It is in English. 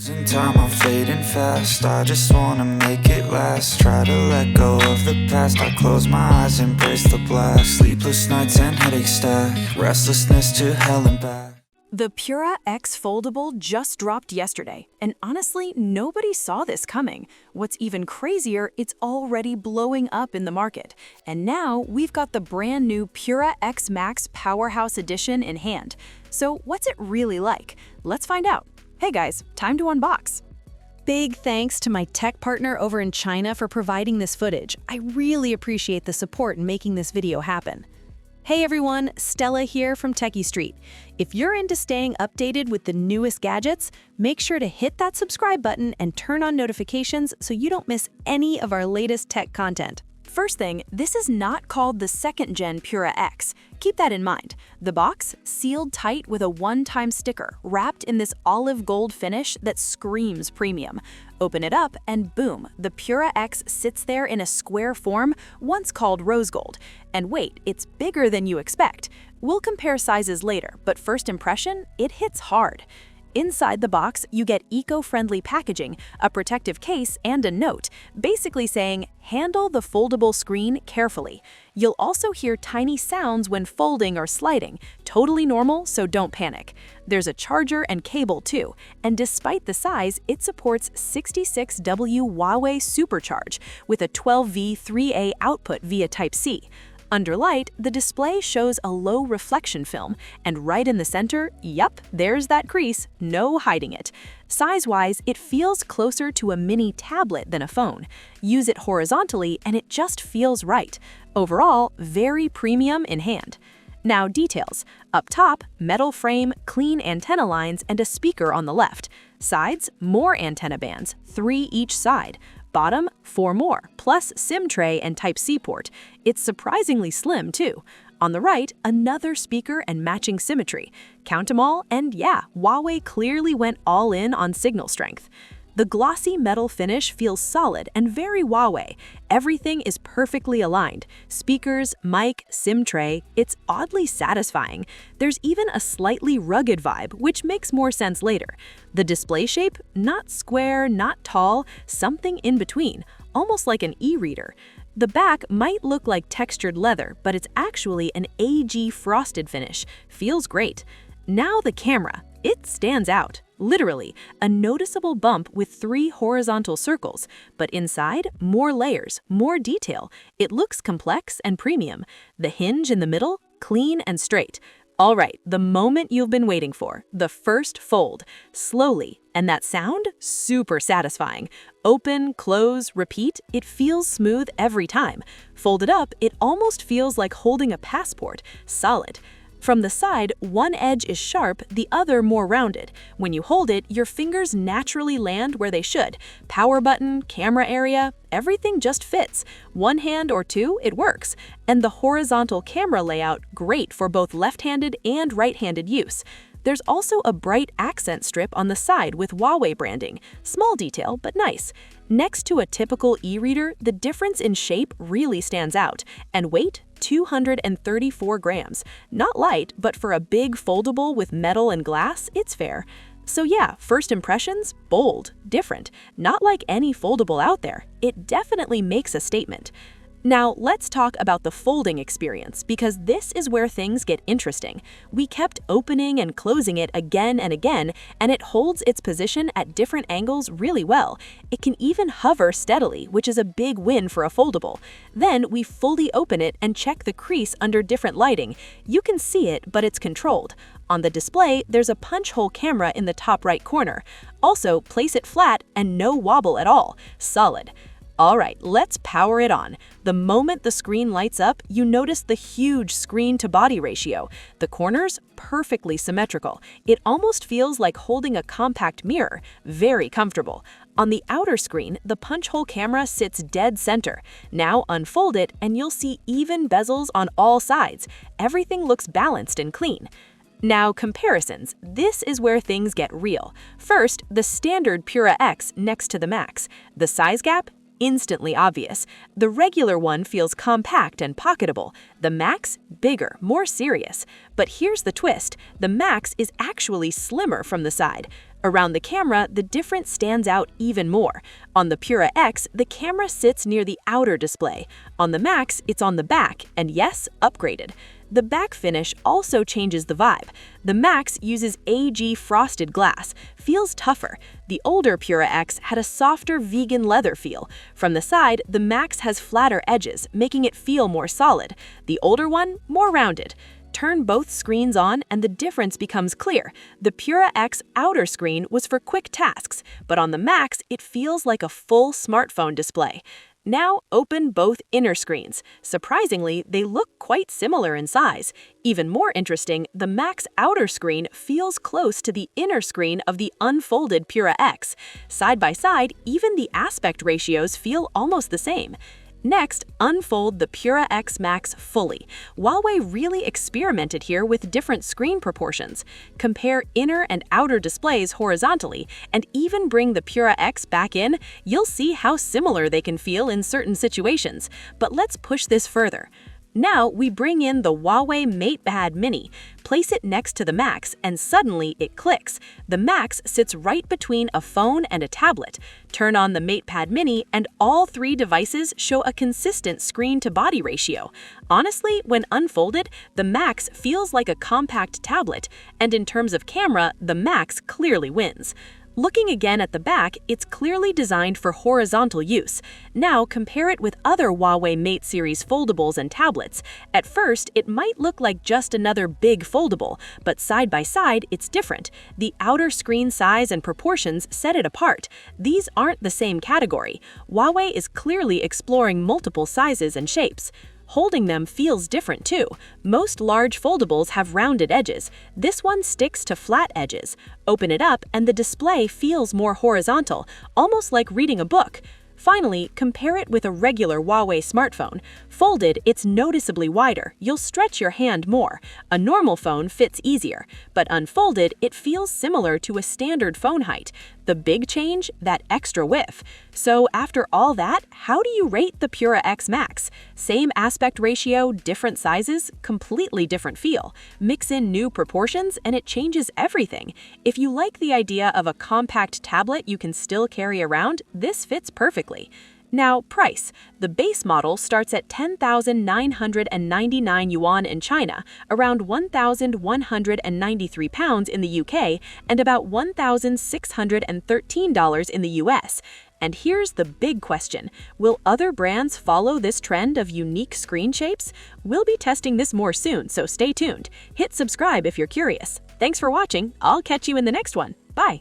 Losing time, I'm fading fast. I just wanna make it last. Try to let go of the past. I close my eyes, embrace the blast. Sleepless nights and headaches stack. Restlessness to hell and back. The Pura X Foldable just dropped yesterday, and honestly, nobody saw this coming. What's even crazier, it's already blowing up in the market. And now we've got the brand new Pura X Max Powerhouse Edition in hand. So what's it really like? Let's find out. Hey guys, time to unbox. Big thanks to my tech partner over in China for providing this footage. I really appreciate the support in making this video happen. Hey everyone, Stella here from techiestreet. If you're into staying updated with the newest gadgets, make sure to hit that subscribe button and turn on notifications so you don't miss any of our latest tech content. First thing, this is not called the second-gen Pura X. Keep that in mind. The box, sealed tight with a one-time sticker, wrapped in this olive gold finish that screams premium. Open it up and boom, the Pura X sits there in a square form, once called rose gold. And wait, it's bigger than you expect. We'll compare sizes later, but first impression, it hits hard. Inside the box, you get eco-friendly packaging, a protective case, and a note, basically saying, handle the foldable screen carefully. You'll also hear tiny sounds when folding or sliding, totally normal, so don't panic. There's a charger and cable too, and despite the size, it supports 66W Huawei Supercharge with a 12V 3A output via Type-C. Under light, the display shows a low reflection film, and right in the center, yup, there's that crease, no hiding it. Size-wise, it feels closer to a mini tablet than a phone. Use it horizontally and it just feels right. Overall, very premium in hand. Now details. Up top, metal frame, clean antenna lines, and a speaker on the left. Sides, more antenna bands, 3 each side. Bottom, 4 more, plus SIM tray and Type-C port. It's surprisingly slim too. On the right, another speaker and matching symmetry. Count them all, and yeah, Huawei clearly went all in on signal strength. The glossy metal finish feels solid and very Huawei. Everything is perfectly aligned. Speakers, mic, SIM tray, it's oddly satisfying. There's even a slightly rugged vibe, which makes more sense later. The display shape, not square, not tall, something in between, almost like an e-reader. The back might look like textured leather, but it's actually an AG frosted finish. Feels great. Now the camera. It stands out. Literally, a noticeable bump with 3 horizontal circles, but inside, more layers, more detail. It looks complex and premium. The hinge in the middle, clean and straight. All right, the moment you've been waiting for, the first fold. Slowly, and that sound? Super satisfying. Open, close, repeat, it feels smooth every time. Folded up, it almost feels like holding a passport. Solid. From the side, one edge is sharp, the other more rounded. When you hold it, your fingers naturally land where they should. Power button, camera area, everything just fits. One hand or two, it works. And the horizontal camera layout, great for both left-handed and right-handed use. There's also a bright accent strip on the side with Huawei branding. Small detail, but nice. Next to a typical e-reader, the difference in shape really stands out. And weight? 234 grams. Not light, but for a big foldable with metal and glass, it's fair. So yeah, first impressions? Bold, different. Not like any foldable out there. It definitely makes a statement. Now, let's talk about the folding experience, because this is where things get interesting. We kept opening and closing it again and again, and it holds its position at different angles really well. It can even hover steadily, which is a big win for a foldable. Then we fully open it and check the crease under different lighting. You can see it, but it's controlled. On the display, there's a punch hole camera in the top right corner. Also, place it flat and no wobble at all. Solid. All right, let's power it on. The moment the screen lights up, you notice the huge screen-to-body ratio. The corners, perfectly symmetrical. It almost feels like holding a compact mirror. Very comfortable. On the outer screen, the punch hole camera sits dead center. Now unfold it and you'll see even bezels on all sides. Everything looks balanced and clean. Now, comparisons. This is where things get real. First, the standard Pura X next to the Max. The size gap? Instantly obvious. The regular one feels compact and pocketable. The Max? Bigger, more serious. But here's the twist. The Max is actually slimmer from the side. Around the camera, the difference stands out even more. On the Pura X, the camera sits near the outer display. On the Max, it's on the back, and yes, upgraded. The back finish also changes the vibe. The Max uses AG frosted glass, feels tougher. The older Pura X had a softer vegan leather feel. From the side, the Max has flatter edges, making it feel more solid. The older one, more rounded. Turn both screens on and the difference becomes clear. The Pura X outer screen was for quick tasks, but on the Max, it feels like a full smartphone display. Now open both inner screens. Surprisingly, they look quite similar in size. Even more interesting, the Max outer screen feels close to the inner screen of the unfolded Pura X. Side by side, even the aspect ratios feel almost the same. Next, unfold the Pura X Max fully. Huawei really experimented here with different screen proportions. Compare inner and outer displays horizontally, and even bring the Pura X back in, you'll see how similar they can feel in certain situations. But let's push this further. Now we bring in the Huawei MatePad Mini, place it next to the Max, and suddenly it clicks. The Max sits right between a phone and a tablet. Turn on the MatePad Mini and all three devices show a consistent screen-to-body ratio. Honestly, when unfolded, the Max feels like a compact tablet, and in terms of camera, the Max clearly wins. Looking again at the back, it's clearly designed for horizontal use. Now compare it with other Huawei Mate series foldables and tablets. At first, it might look like just another big foldable, but side by side, it's different. The outer screen size and proportions set it apart. These aren't the same category. Huawei is clearly exploring multiple sizes and shapes. Holding them feels different too. Most large foldables have rounded edges. This one sticks to flat edges. Open it up and the display feels more horizontal, almost like reading a book. Finally, compare it with a regular Huawei smartphone. Folded, it's noticeably wider. You'll stretch your hand more. A normal phone fits easier, but unfolded, it feels similar to a standard phone height. The big change? That extra width. So after all that, how do you rate the Pura X Max? Same aspect ratio, different sizes, completely different feel. Mix in new proportions and it changes everything. If you like the idea of a compact tablet you can still carry around, this fits perfectly. Now, price. The base model starts at 10,999 yuan in China, around 1,193 pounds in the UK, and about $1,613 in the US. And here's the big question. Will other brands follow this trend of unique screen shapes? We'll be testing this more soon, so stay tuned. Hit subscribe if you're curious. Thanks for watching. I'll catch you in the next one. Bye.